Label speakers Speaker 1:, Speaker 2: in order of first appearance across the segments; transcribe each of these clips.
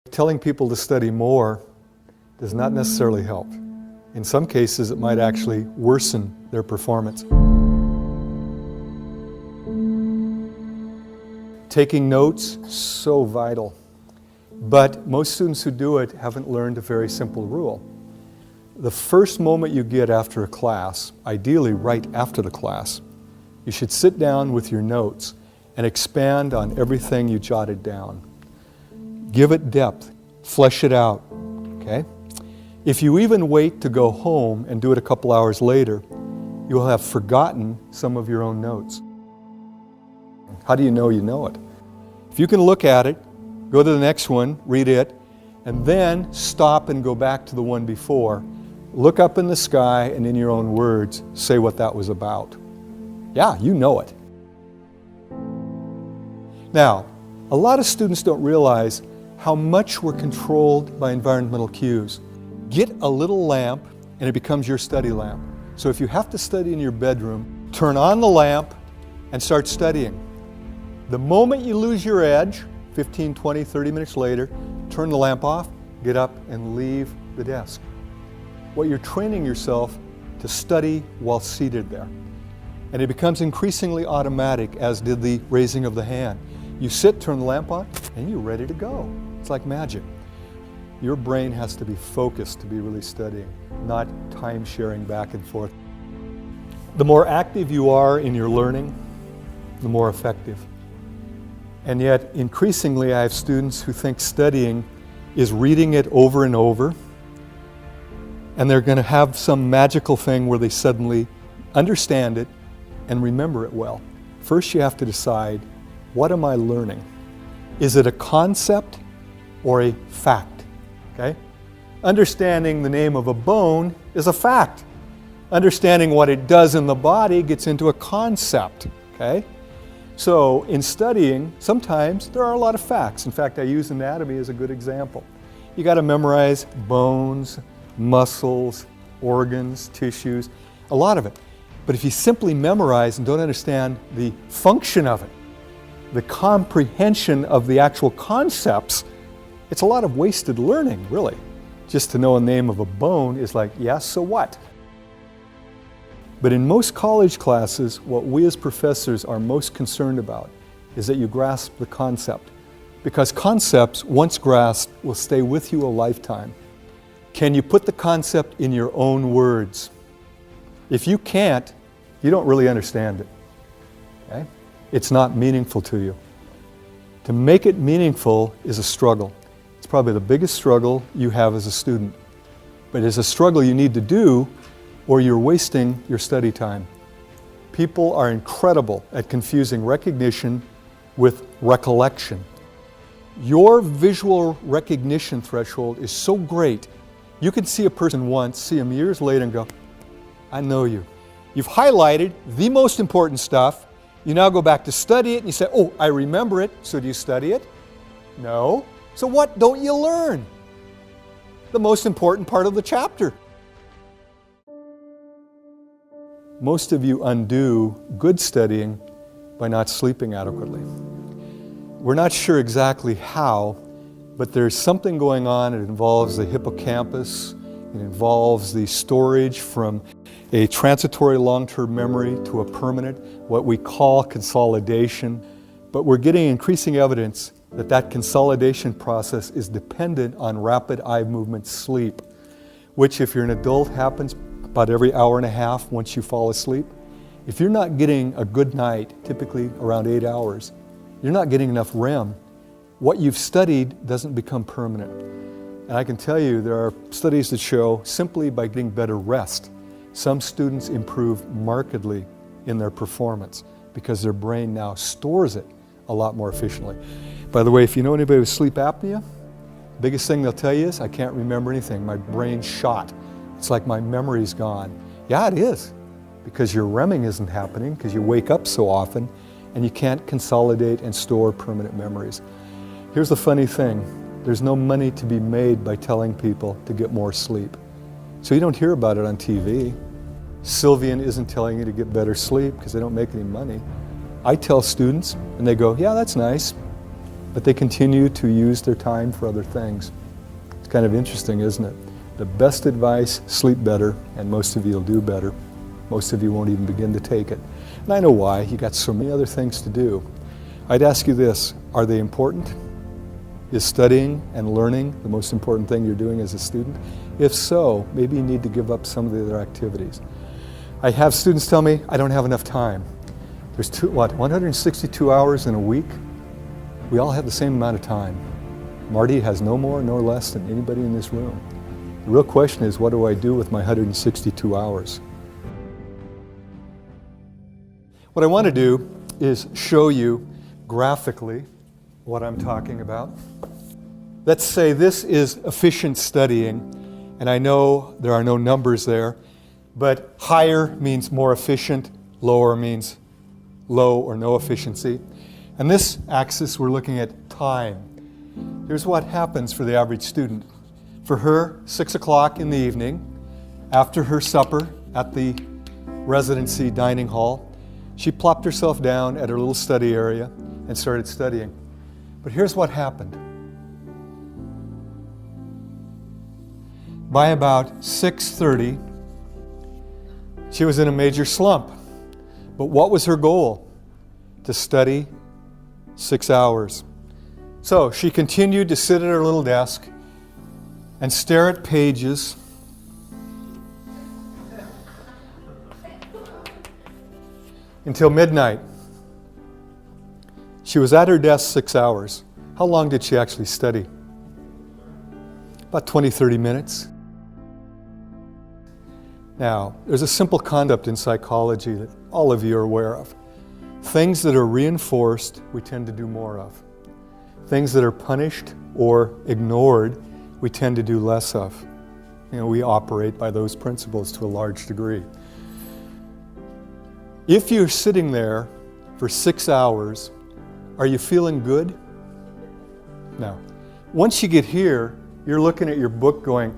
Speaker 1: Telling people to study more does not necessarily help. In some cases, it might actually worsen their performance. Taking notes, so vital. But most students who do it haven't learned a very simple rule. The first moment you get after a class, ideally right after the class, you should sit down with your notes and expand on everything you jotted down. Give it depth, flesh it out, okay? If you even wait to go home and do it a couple hours later, you will have forgotten some of your own notes. How do you know it? If you can look at it, go to the next one, read it, and then stop and go back to the one before. Look up in the sky and in your own words, say what that was about. Yeah, you know it. Now, a lot of students don't realize how much we're controlled by environmental cues. Get a little lamp and it becomes your study lamp. So if you have to study in your bedroom, turn on the lamp and start studying. The moment you lose your edge, 15, 20, 30 minutes later, turn the lamp off, get up and leave the desk. What you're training yourself to study while seated there. And it becomes increasingly automatic, as did the raising of the hand. You sit, turn the lamp on, and you're ready to go. It's like magic. Your brain has to be focused to be really studying, not time sharing back and forth. The more active you are in your learning, the more effective. And yet, increasingly, I have students who think studying is reading it over and over, and they're going to have some magical thing where they suddenly understand it and remember it well. First, you have to decide, what am I learning? Is it a concept or a fact? Okay? Understanding the name of a bone is a fact. Understanding what it does in the body gets into a concept. Okay? So in studying, sometimes there are a lot of facts. In fact, I use anatomy as a good example. You got to memorize bones, muscles, organs, tissues, a lot of it. But if you simply memorize and don't understand the function of it, the comprehension of the actual concepts, it's a lot of wasted learning, really. Just to know a name of a bone is like, yeah, so what? But in most college classes, what we as professors are most concerned about is that you grasp the concept. Because concepts, once grasped, will stay with you a lifetime. Can you put the concept in your own words? If you can't, you don't really understand it. Okay? It's not meaningful to you. To make it meaningful is a struggle. It's probably the biggest struggle you have as a student. But it's a struggle you need to do, or you're wasting your study time. People are incredible at confusing recognition with recollection. Your visual recognition threshold is so great, you can see a person once, see them years later and go, I know you. You've highlighted the most important stuff. You now go back to study it and you say, oh, I remember it. So do you study it? No. So what don't you learn? The most important part of the chapter. Most of you undo good studying by not sleeping adequately. We're not sure exactly how, but there's something going on. It involves the hippocampus. It involves the storage from a transitory long-term memory to a permanent, what we call consolidation. But we're getting increasing evidence that that consolidation process is dependent on rapid eye movement sleep, which if you're an adult happens about every hour and a half once you fall asleep. If you're not getting a good night, typically around 8 hours, you're not getting enough REM. What you've studied doesn't become permanent. And I can tell you there are studies that show simply by getting better rest, some students improve markedly in their performance because their brain now stores it a lot more efficiently. By the way, if you know anybody with sleep apnea, the biggest thing they'll tell you is, I can't remember anything. My brain's shot. It's like my memory's gone. Yeah, it is, because your REMing isn't happening because you wake up so often and you can't consolidate and store permanent memories. Here's the funny thing. There's no money to be made by telling people to get more sleep. So you don't hear about it on TV. Sylvian isn't telling you to get better sleep because they don't make any money. I tell students and they go, yeah, that's nice. but they continue to use their time for other things. It's kind of interesting, isn't it? The best advice, sleep better, and most of you will do better. Most of you won't even begin to take it. And I know why. You got so many other things to do. I'd ask you this, are they important? Is studying and learning the most important thing you're doing as a student? If so, maybe you need to give up some of the other activities. I have students tell me, I don't have enough time. There's 162 hours in a week? We all have the same amount of time. Marty has no more nor less than anybody in this room. The real question is, what do I do with my 162 hours? What I want to do is show you graphically what I'm talking about. Let's say this is efficient studying, and I know there are no numbers there, but higher means more efficient, lower means low or no efficiency. And this axis, we're looking at time. Here's what happens for the average student. For her, 6 o'clock in the evening, after her supper at the residency dining hall, she plopped herself down at her little study area and started studying. But here's what happened. By about 6:30, she was in a major slump. But what was her goal? To study 6 hours. So she continued to sit at her little desk and stare at pages until midnight. She was at her desk 6 hours. How long did she actually study? About 20, 30 minutes. Now, there's a simple concept in psychology that all of you are aware of. Things that are reinforced, we tend to do more of. Things that are punished or ignored, we tend to do less of. We operate by those principles to a large degree. If you're sitting there for 6 hours, are you feeling good? No. Once you get here, you're looking at your book going,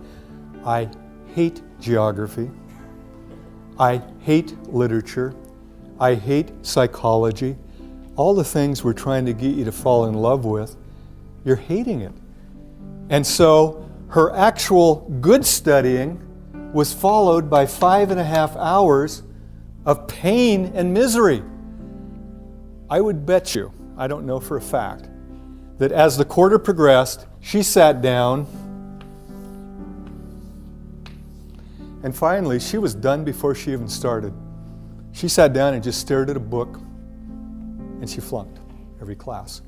Speaker 1: I hate geography. I hate literature. I hate psychology. All the things we're trying to get you to fall in love with, you're hating it. And so her actual good studying was followed by 5.5 hours of pain and misery. I would bet you, I don't know for a fact, that as the quarter progressed, she sat down, and finally she was done before she even started. She sat down and just stared at a book, and she flunked every class.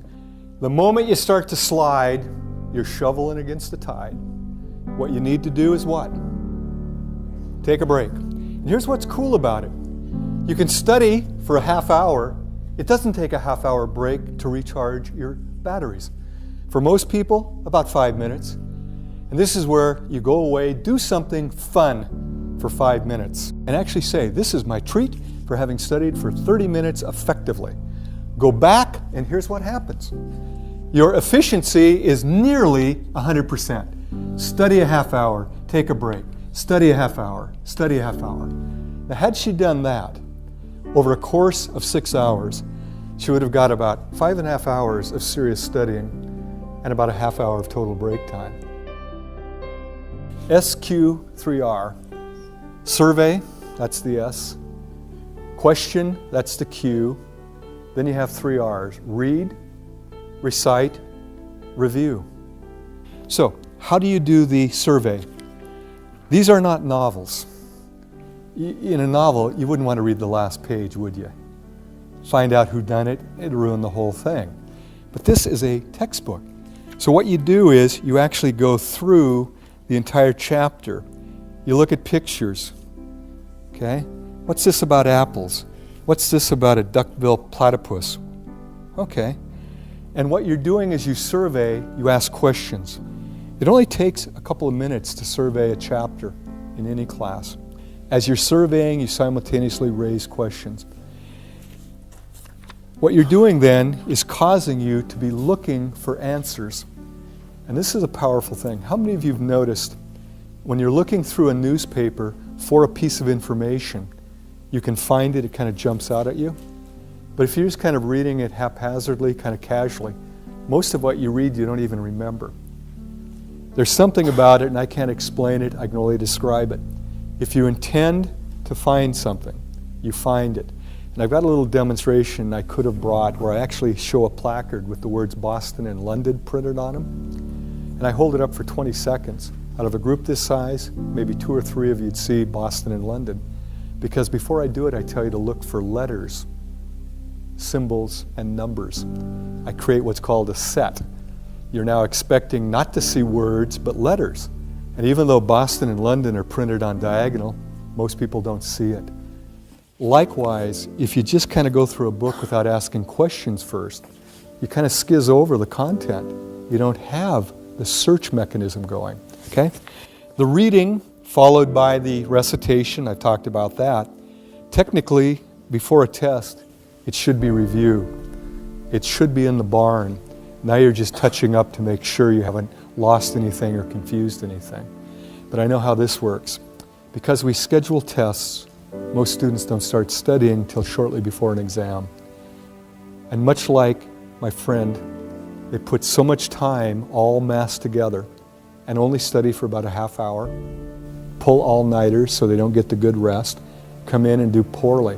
Speaker 1: The moment you start to slide, you're shoveling against the tide. What you need to do is what? Take a break. And here's what's cool about it. You can study for a half hour. It doesn't take a half-hour break to recharge your batteries. For most people, about 5 minutes. And this is where you go away, do something fun for 5 minutes, and actually say, this is my treat for having studied for 30 minutes effectively. Go back, and here's what happens. Your efficiency is nearly 100%. Study a half hour, take a break. Study a half hour, study a half hour. Now, had she done that, over a course of 6 hours, she would have got about 5.5 hours of serious studying and about a half hour of total break time. SQ3R. Survey, that's the S. Question, that's the Q. Then you have 3 R's. Read, recite, review. So, how do you do the survey? These are not novels. In a novel, you wouldn't want to read the last page, would you? Find out who done it, it'd ruin the whole thing. But this is a textbook. So what you do is you actually go through the entire chapter. You look at pictures. Okay? What's this about apples? What's this about a duck-billed platypus? Okay. And what you're doing is you survey, you ask questions. It only takes a couple of minutes to survey a chapter in any class. As you're surveying, you simultaneously raise questions. What you're doing then is causing you to be looking for answers. And this is a powerful thing. How many of you have noticed when you're looking through a newspaper for a piece of information, you can find it, it kind of jumps out at you? But if you're just kind of reading it haphazardly, kind of casually, most of what you read you don't even remember. There's something about it, and I can't explain it, I can only describe it. If you intend to find something, you find it. And I've got a little demonstration I could have brought where I actually show a placard with the words Boston and London printed on them. And I hold it up for 20 seconds. Out of a group this size, maybe 2 or 3 of you'd see Boston and London. Because before I do it, I tell you to look for letters, symbols, and numbers. I create what's called a set. You're now expecting not to see words, but letters. And even though Boston and London are printed on diagonal, most people don't see it. Likewise, if you just kind of go through a book without asking questions first, you kind of skizz over the content. You don't have the search mechanism going, okay? The reading followed by the recitation, I talked about that. Technically, before a test, it should be review. It should be in the barn. Now you're just touching up to make sure you haven't lost anything or confused anything. But I know how this works. Because we schedule tests, most students don't start studying until shortly before an exam. And much like my friend, they put so much time all massed together and only study for about a half hour, pull all-nighters so they don't get the good rest, come in and do poorly.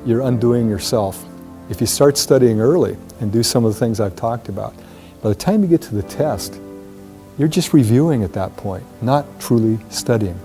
Speaker 1: You're undoing yourself. If you start studying early and do some of the things I've talked about, by the time you get to the test, you're just reviewing at that point, not truly studying.